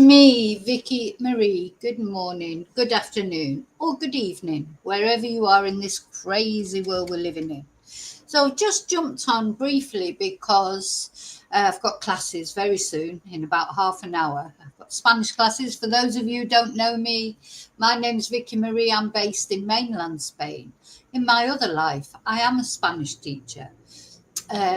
me, Vicky Marie. Good morning, good afternoon, or good evening, wherever you are in this crazy world we're living in. So, just jumped on briefly because I've got classes very soon, in about half an hour. I've got Spanish classes. For those of you who don't know me, my name's Vicky Marie. I'm based in mainland Spain. In my other life, I am a Spanish teacher.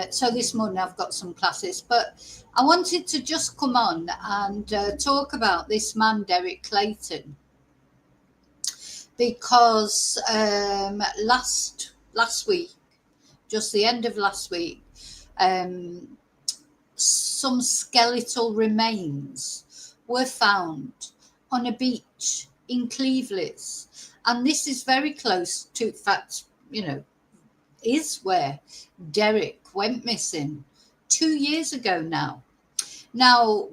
So this morning I've got some classes, but I wanted to just come on and talk about this man, Derek Clayton, because last week, just the end of last week, um, some skeletal remains were found on a beach in Cleveland, and this is very close to, in fact, is where Derek went missing 2 years ago now. Now,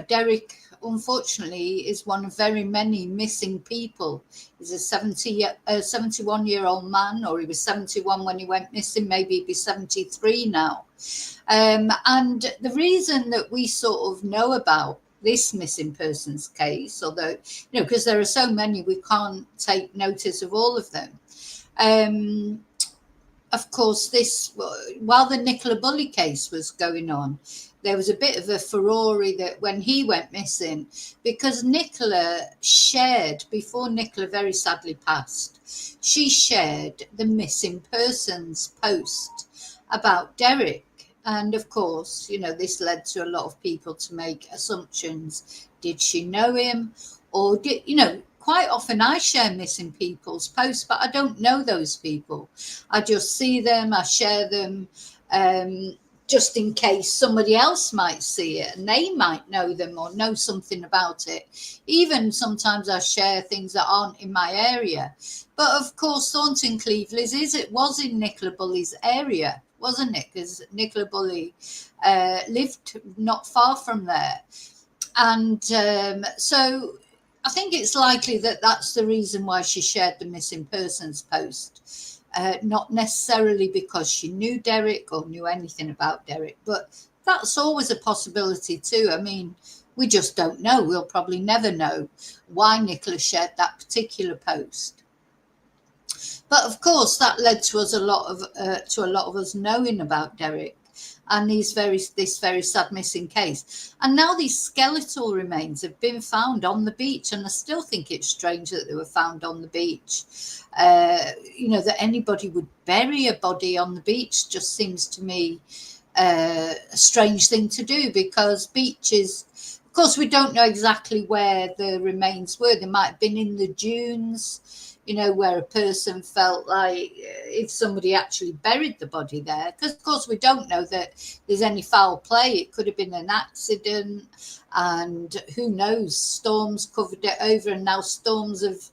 Derek, unfortunately, is one of very many missing people. He's a 71-year-old man, or he was 71 when he went missing. Maybe he'd be 73 now. And the reason that we sort of know about this missing persons case, although, because there are so many, we can't take notice of all of them. Of course, while the Nicola Bulley case was going on, there was a bit of a furore that when he went missing, because Nicola shared, before Nicola very sadly passed, she shared the missing persons post about Derek. And of course, this led to a lot of people to make assumptions. Did she know him? Or quite often I share missing people's posts, but I don't know those people. I just see them, I share them, just in case somebody else might see it and they might know them or know something about it. Even sometimes I share things that aren't in my area. But of course, Thornton Cleveland was in Nicola Bulley's area, wasn't it? Because Nicola Bulley lived not far from there. And so I think it's likely that that's the reason why she shared the missing persons post. Not necessarily because she knew Derek or knew anything about Derek, but that's always a possibility too. I mean, we just don't know. We'll probably never know why Nicola shared that particular post. But of course, that led to us a lot of us knowing about Derek and this very sad missing case. And now these skeletal remains have been found on the beach, and I still think it's strange that they were found on the beach. That anybody would bury a body on the beach just seems to me a strange thing to do, because beaches, of course, we don't know exactly where the remains were. They might have been in the dunes, where a person felt like if somebody actually buried the body there, because of course we don't know that there's any foul play. It could have been an accident, and who knows, storms covered it over and now storms have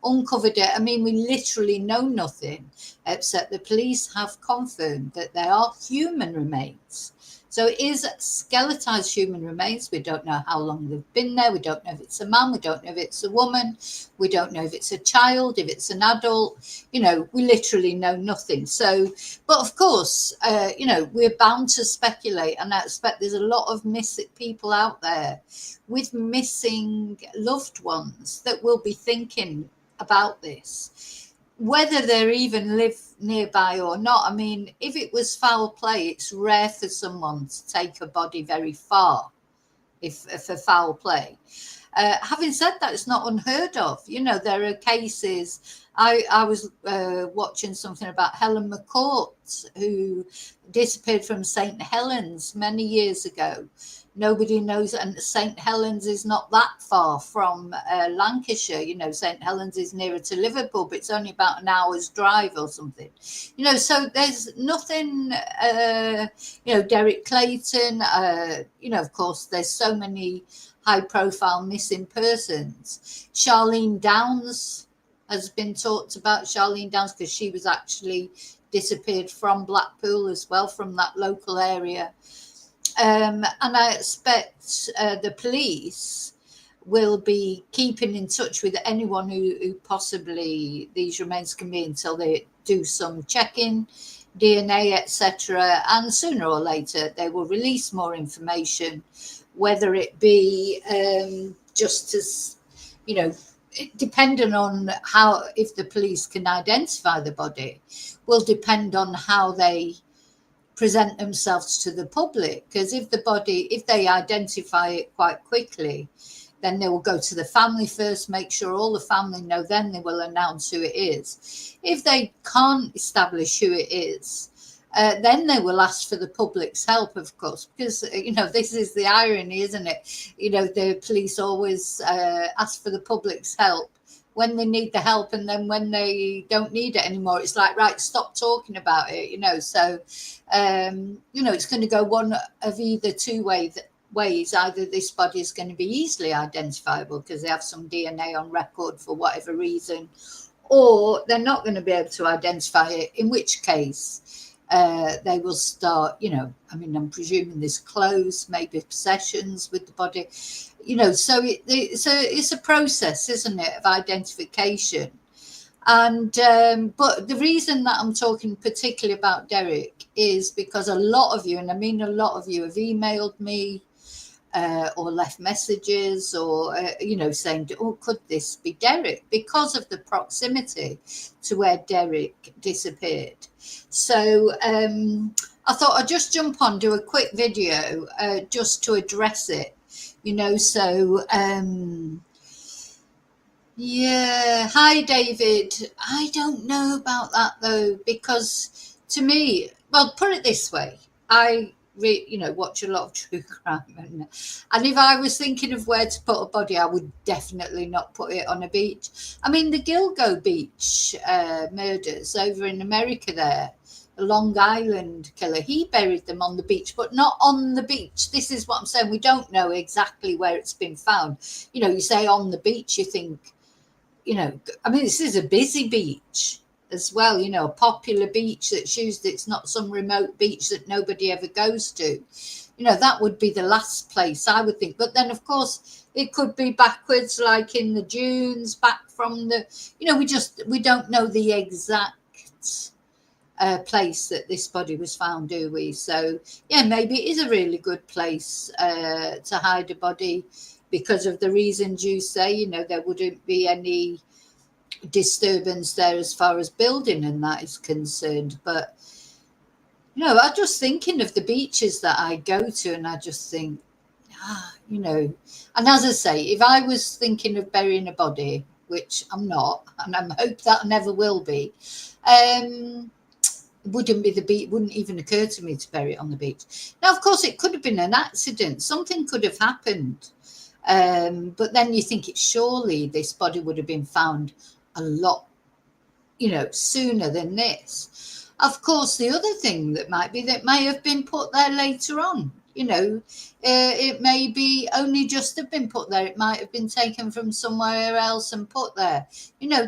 uncovered it. I mean, we literally know nothing except the police have confirmed that they are human remains. So it is skeletised human remains. We don't know how long they've been there. We don't know if it's a man. We don't know if it's a woman. We don't know if it's a child, if it's an adult. We literally know nothing. So, but of course, we're bound to speculate. And I expect there's a lot of missing people out there with missing loved ones that will be thinking about this, whether they even live nearby or not. I mean, if it was foul play, it's rare for someone to take a body very far for foul play. Having said that, it's not unheard of. There are cases. I was watching something about Helen McCourt, who disappeared from St. Helens many years ago. Nobody knows, and St. Helens is not that far from Lancashire. St. Helens is nearer to Liverpool, but it's only about an hour's drive or something. So there's nothing, Derek Clayton, of course, there's so many high-profile missing persons. Charlene Downs has been talked about, because she was actually disappeared from Blackpool as well, from that local area. And I expect the police will be keeping in touch with anyone who possibly these remains can be, until they do some checking, DNA, etc. And sooner or later, they will release more information whether it be just as, you know, depending on how, if the police can identify the body, will depend on how they present themselves to the public. Because if they identify it quite quickly, then they will go to the family first, make sure all the family know, then they will announce who it is. If they can't establish who it is, then they will ask for the public's help, of course, because, this is the irony, isn't it? The police always ask for the public's help when they need the help, and then when they don't need it anymore, it's like, right, stop talking about it, So, it's going to go one of either two ways. Either this body is going to be easily identifiable because they have some DNA on record for whatever reason, or they're not going to be able to identify it, in which case they will start, I'm presuming there's clothes, maybe possessions with the body, so it's a process, isn't it, of identification. And but the reason that I'm talking particularly about Derek is because a lot of you, and I mean a lot of you, have emailed me or left messages, or saying, oh, could this be Derek, because of the proximity to where Derek disappeared. So I thought I'd just jump on, do a quick video just to address it, so yeah. Hi, David. I don't know about that though, because to me, well, put it this way, I watch a lot of true crime, and if I was thinking of where to put a body, I would definitely not put it on a beach. I mean, the Gilgo Beach murders over in America there, the Long Island killer, he buried them on the beach, but not on the beach. This is what I'm saying. We don't know exactly where it's been found. You say on the beach, you think, this is a busy beach as well, a popular beach that's used. It's not some remote beach that nobody ever goes to. That would be the last place I would think. But then, of course, it could be backwards, like in the dunes, back from the, we don't know the exact place that this body was found, do we? So, yeah, maybe it is a really good place to hide a body, because of the reasons you say, there wouldn't be any disturbance there as far as building and that is concerned. But I'm just thinking of the beaches that I go to, and I just think, and as I say, if I was thinking of burying a body, which I'm not, and I hope that I never will be, wouldn't even occur to me to bury it on the beach. Now, of course, it could have been an accident, something could have happened. But then you think surely this body would have been found a lot, sooner than this. Of course, the other thing that may have been put there later on. It may be only just have been put there. It might have been taken from somewhere else and put there.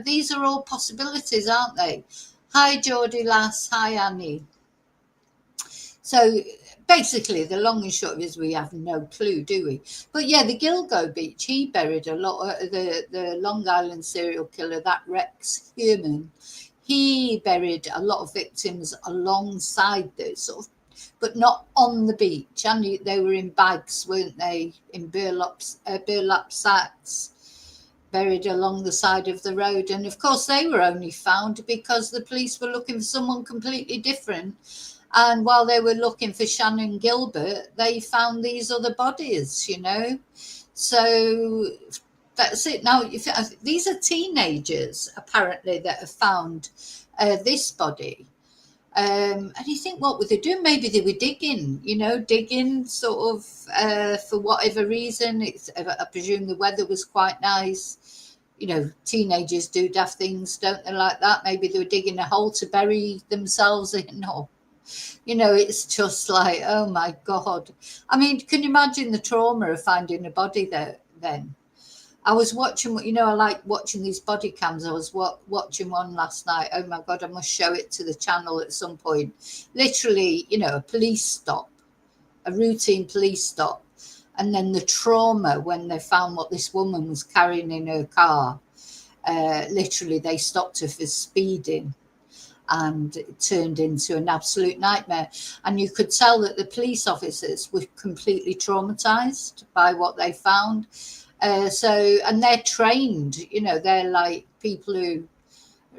These are all possibilities, aren't they? Hi, Geordie lass. Hi, Annie. So basically, the long and short of it is we have no clue, do we? But yeah, the Gilgo Beach, he buried a lot of the Long Island serial killer, that Rex Human. He buried a lot of victims alongside this, but not on the beach. And they were in bags, weren't they? In burlap sacks, buried along the side of the road. And of course, they were only found because the police were looking for someone completely different. And while they were looking for Shannon Gilbert, they found these other bodies, So that's it. Now, these are teenagers, apparently, that have found this body. And you think, what would they do? Maybe they were digging sort of for whatever reason. I presume the weather was quite nice. Teenagers do daft things, don't they, like that? Maybe they were digging a hole to bury themselves in, or it's just like, oh my God. I mean, can you imagine the trauma of finding a body there then? I was watching, I like watching these body cams. I was watching one last night. Oh my God, I must show it to the channel at some point. Literally, a police stop, a routine police stop. And then the trauma when they found what this woman was carrying in her car. Literally, they stopped her for speeding. and it turned into an absolute nightmare. And you could tell that the police officers were completely traumatized by what they found. And they're trained, they're like people who,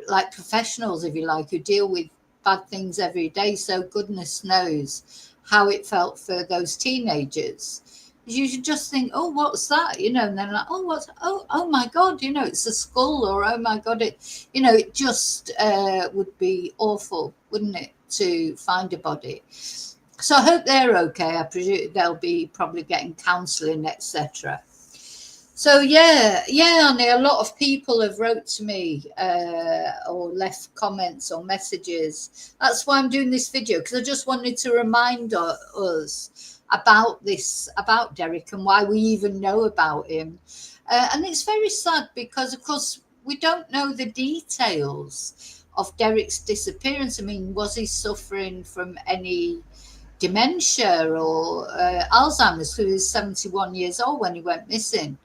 like professionals, if you like, who deal with bad things every day. So goodness knows how it felt for those teenagers. You should just think, oh, what's that? And then like, oh my God, it's a skull, or oh my God, it just would be awful, wouldn't it, to find a body. So I hope they're okay. I presume they'll be probably getting counselling, etc. So Annie, a lot of people have wrote to me or left comments or messages. That's why I'm doing this video, because I just wanted to remind us about this, about Derek, and why we even know about him. And it's very sad because, of course, we don't know the details of Derek's disappearance. I mean, was he suffering from any dementia or Alzheimer's? Who is 71 years old when he went missing.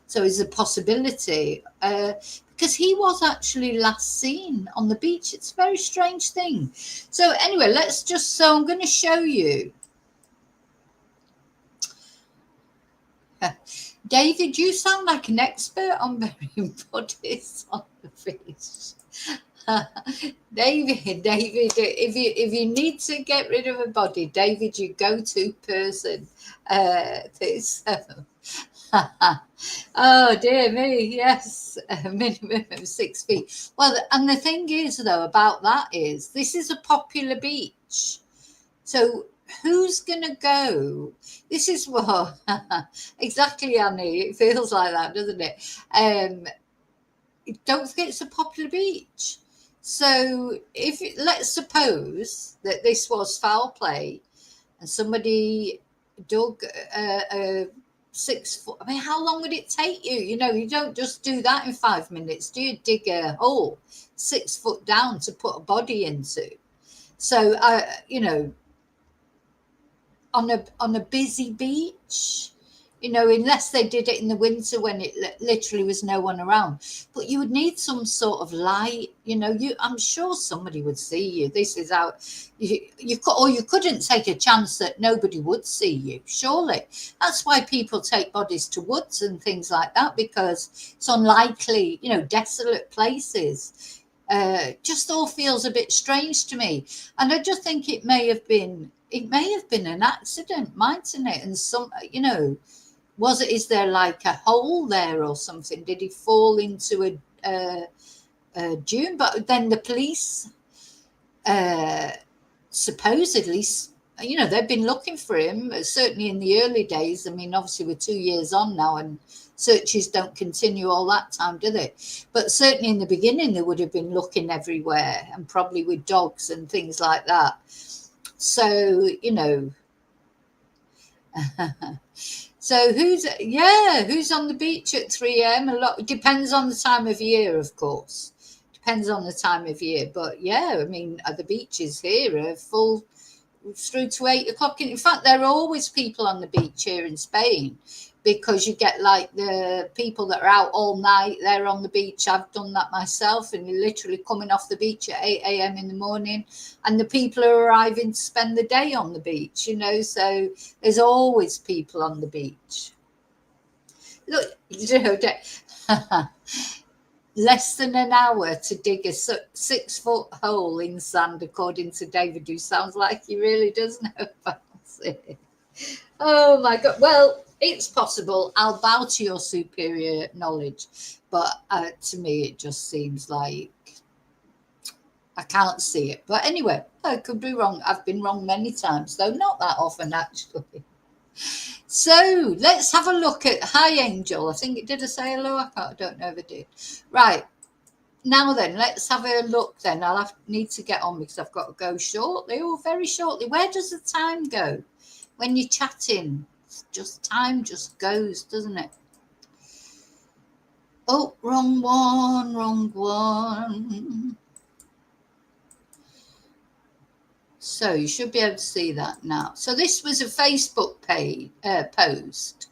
So it's a possibility, because he was actually last seen on the beach. It's a very strange thing. So anyway, I'm going to show you. David, you sound like an expert on burying bodies on the beach. David, if you need to get rid of a body, David, you go-to person. Oh dear me, yes, a minimum of 6 feet. Well, and the thing is, though, about that is this is a popular beach, so who's gonna go? This is what exactly, Annie. It feels like that, doesn't it? Don't forget, it's a popular beach. So let's suppose that this was foul play, and somebody dug a 6 foot. I mean, how long would it take you? You don't just do that in 5 minutes, do you? Dig a hole 6 foot down to put a body into. So, on a busy beach, unless they did it in the winter when it literally was no one around. But you would need some sort of light, I'm sure somebody would see you. This is how you couldn't take a chance that nobody would see you, surely. That's why people take bodies to woods and things like that, because it's unlikely, desolate places. Just all feels a bit strange to me. And I just think it may have been an accident, mightn't it? And some, is there like a hole there or something? Did he fall into a dune? But then the police supposedly, they've been looking for him, certainly in the early days. I mean, obviously we're 2 years on now, and searches don't continue all that time, do they? But certainly in the beginning, they would have been looking everywhere, and probably with dogs and things like that. So, so who's on the beach at 3 a.m? A lot depends on the time of year, of course. Depends on the time of year. But yeah, I mean, the beaches here are full through to 8 o'clock. In fact, there are always people on the beach here in Spain, because you get like the people that are out all night. They're on the beach. I've done that myself, and you're literally coming off the beach at 8 a.m. in the morning, and the people are arriving to spend the day on the beach, so there's always people on the beach. Look, less than an hour to dig a 6 foot hole in sand, according to David, who sounds like he really does know about it. Oh my God. Well, it's possible. I'll bow to your superior knowledge, but to me, it just seems like I can't see it. But anyway, I could be wrong. I've been wrong many times, though not that often, actually. So let's have a look at Hi Angel. I think it did. I say hello? I don't know if it did. Right. Now then, let's have a look then. I'll need to get on because I've got to go shortly. Oh, very shortly. Where does the time go when you're chatting? Time just goes, doesn't it? Oh, wrong one. So you should be able to see that now. So this was a Facebook post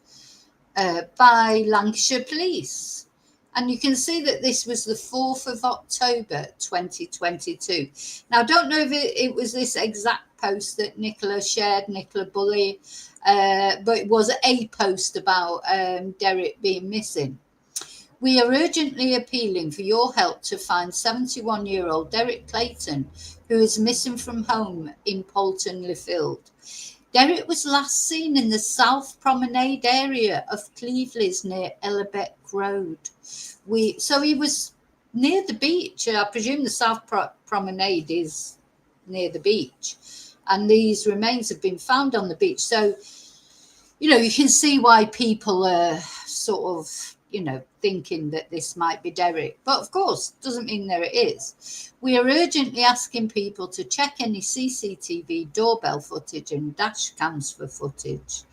by Lancashire Police. And you can see that this was the 4th of October 2022. Now, I don't know if it was this exact post that Nicola shared, Nicola Bully, but it was a post about Derek being missing. We are urgently appealing for your help to find 71-year-old Derek Clayton, who is missing from home in Poulton-le-Field. Derek was last seen in the South Promenade area of Cleveland near Ellerbeck Road. So he was near the beach. I presume the South Promenade is near the beach. And these remains have been found on the beach. So, you can see why people are sort of, thinking that this might be Derek. But of course, doesn't mean there it is. We are urgently asking people to check any CCTV doorbell footage and dash cams for footage,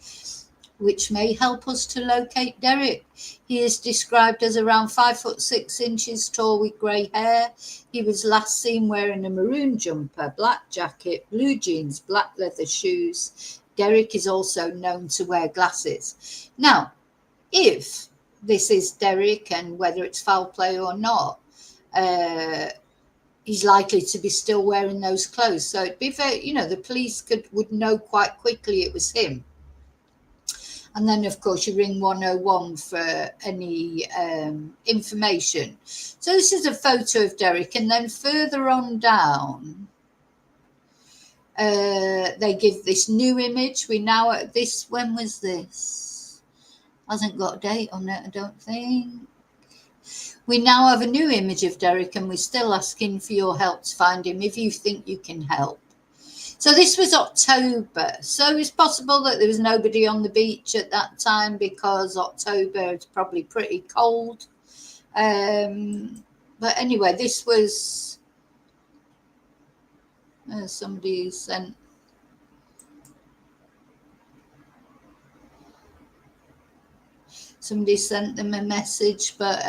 which may help us to locate Derek. He is described as around 5'6" tall with grey hair. He was last seen wearing a maroon jumper, black jacket, blue jeans, black leather shoes. Derek is also known to wear glasses. Now, if this is Derek, and whether it's foul play or not, he's likely to be still wearing those clothes. So it'd be very, the police would know quite quickly it was him. And then, of course, you ring 101 for any information. So this is a photo of Derek. And then further on down, they give this new image. We now at this, when was this? Hasn't got a date on it, I don't think. We now have a new image of Derek, and we're still asking for your help to find him if you think you can help. So this was October. So it's possible that there was nobody on the beach at that time because October is probably pretty cold. But anyway, this was somebody sent. Somebody sent them a message, but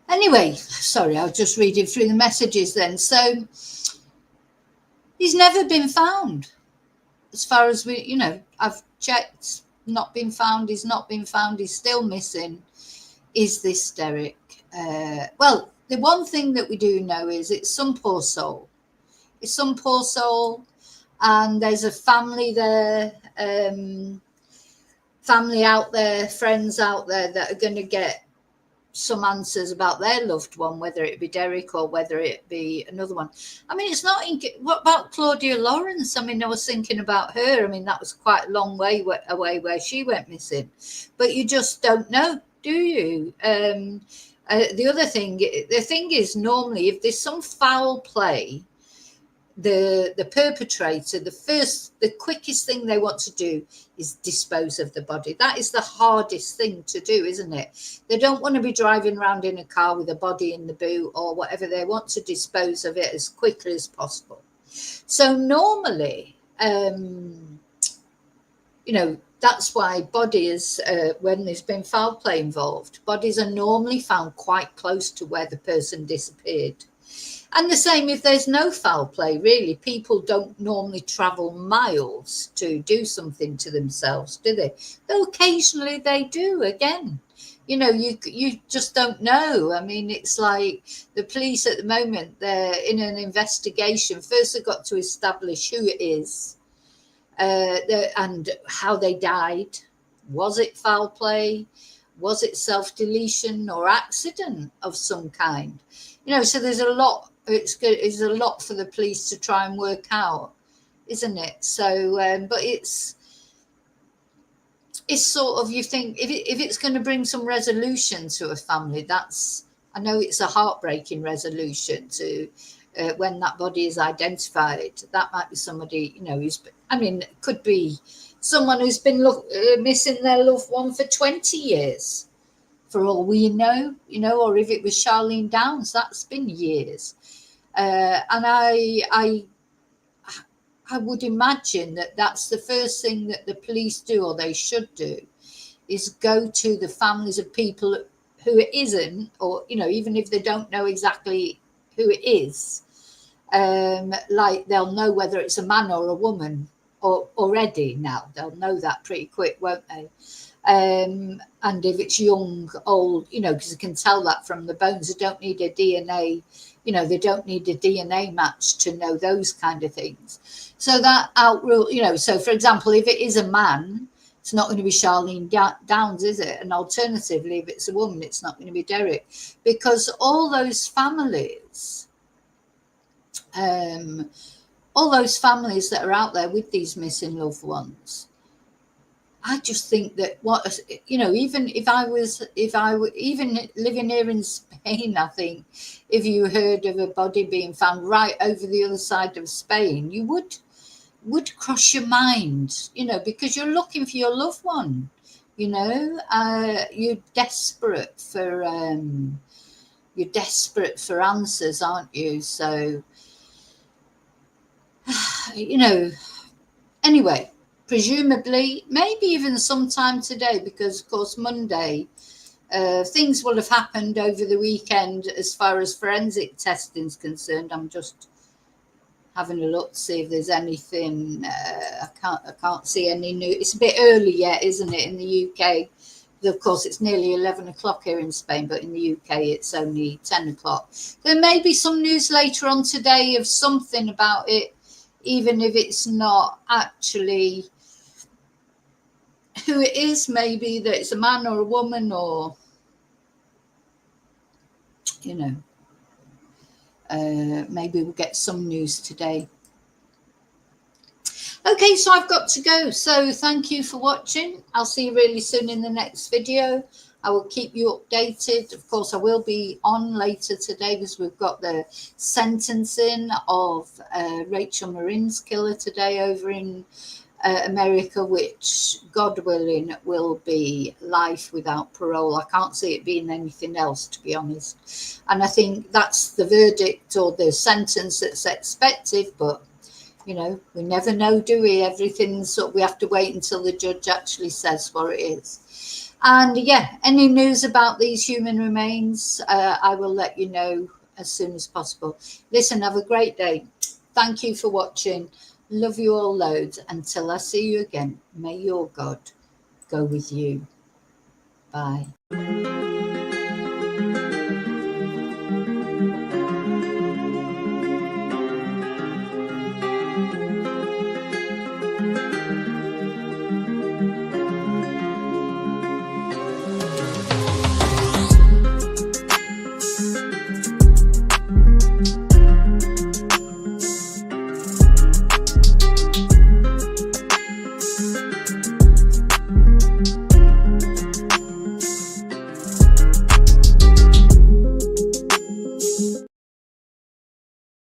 anyway, sorry, I was just reading through the messages then. So he's never been found. As far as I've checked, not been found. He's not been found. He's still missing. Is this Derek? Well, the one thing that we do know is it's some poor soul. It's some poor soul, and there's a family there, family out there, friends out there that are going to get some answers about their loved one, whether it be Derek or whether it be another one. I mean, it's not. What about Claudia Lawrence? I mean, I was thinking about her. I mean, that was quite a long way away where she went missing, but you just don't know, do you? The other thing, the thing is, normally if there's some foul play, the perpetrator, the quickest thing they want to do is dispose of the body. That is the hardest thing to do, isn't it? They don't want to be driving around in a car with a body in the boot or whatever. They want to dispose of it as quickly as possible. So normally, that's why bodies, when there's been foul play involved, bodies are normally found quite close to where the person disappeared. And the same if there's no foul play, really. People don't normally travel miles to do something to themselves, do they? Though occasionally they do, again. You just don't know. I mean, it's like the police at the moment, they're in an investigation. First, they've got to establish who it is and how they died. Was it foul play? Was it self-deletion or accident of some kind? So there's a lot. It's a lot for the police to try and work out, isn't it? So, but it's sort of, you think if it's going to bring some resolution to a family, I know it's a heartbreaking resolution to when that body is identified. That might be somebody, it could be someone who's been missing their loved one for 20 years. For all we know, or if it was Charlene Downs, that's been years. And I would imagine that that's the first thing that the police do, or they should do, is go to the families of people who it isn't, or, even if they don't know exactly who it is, like they'll know whether it's a man or a woman already now. They'll know that pretty quick, won't they? And if it's young, old, because you can tell that from the bones. They don't need a DNA, they don't need a DNA match to know those kind of things. So that outrule, so for example, if it is a man, it's not going to be Charlene Downs, is it? And alternatively, if it's a woman, it's not going to be Derek, because all those families that are out there with these missing loved ones, I just think that even even living here in Spain, I think if you heard of a body being found right over the other side of Spain, you would cross your mind, because you're looking for your loved one, you're desperate for answers, aren't you? So, anyway. Presumably, maybe even sometime today, because of course Monday, things will have happened over the weekend as far as forensic testing is concerned. I'm just having a look to see if there's anything. I can't see any new. It's a bit early yet, isn't it, in the UK? Of course, it's nearly 11 o'clock here in Spain, but in the UK it's only 10 o'clock. There may be some news later on today of something about it, even if it's not actually who it is, maybe that it's a man or a woman, or maybe we'll get some news today. Okay, so I've got to go. So thank you for watching. I'll see you really soon in the next video. I will keep you updated. Of course, I will be on later today because we've got the sentencing of Rachel Marin's killer today over in America, which, God willing, will be life without parole. I can't see it being anything else, to be honest. And I think that's the verdict or the sentence that's expected, but we never know, do we? Everything's we have to wait until the judge actually says what it is. And yeah, any news about these human remains, I will let you know as soon as possible. Listen, have a great day. Thank you for watching. Love you all loads. Until I see you again, may your God go with you. Bye.